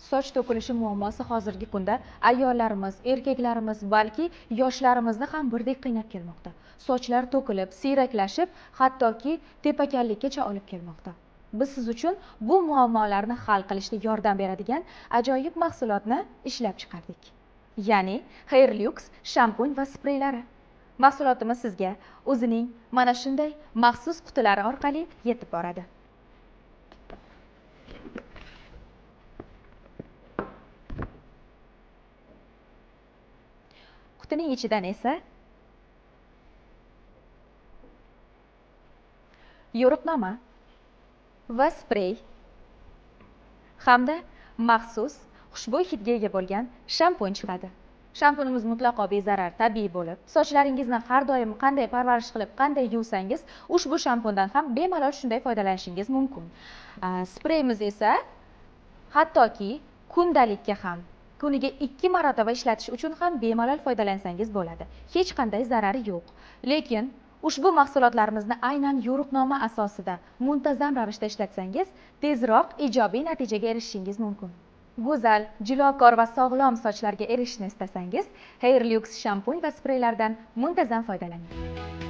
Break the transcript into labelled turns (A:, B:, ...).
A: Soch to'kilishi muammosi hozirgi kunda ayollarimiz, erkaklarimiz, balki yoshlarimizni ham birdek qiynab kelmoqda. Sochlar to'kilib, siyraklashib, hattoki tepakanlikkacha olib kelmoqda. Biz siz uchun bu muammolarni hal qilishga yordam beradigan ajoyib mahsulotni ishlab chiqardik. Ya'ni Hairlux shampun va spreylari. Mahsulotimiz sizga o'zining mana shunday maxsus qutilari orqali yetib boradi. Qutining ichidan esa yo'riqnoma va sprey hamda maxsus xushbo'y hidga ega bo'lgan shampun chiqadi. Shampunimiz mutlaqo bezarar, tabiiy bo'lib, sochlaringizni har doim qanday parvarish qilib, qanday yuvsangiz, ushbu shampundan ham bemalol shunday foydalanishingiz mumkin. Spreyimiz esa hattoki kundalikka ham, kuniga 2 marotaba ishlatish uchun ham bemalol foydalansangiz bo'ladi. Hech qanday zarari yo'q. Lekin ushbu mahsulotlarimizni aynan yo'riqnoma asosida muntazam ravishda ishlatsangiz, tezroq ijobiy natijaga erishishingiz mumkin. Go'zal, jilokor va sog'lom sochlarga erishishni istasangiz, Hairlux shampun va spreylardan muntazam foydalaning.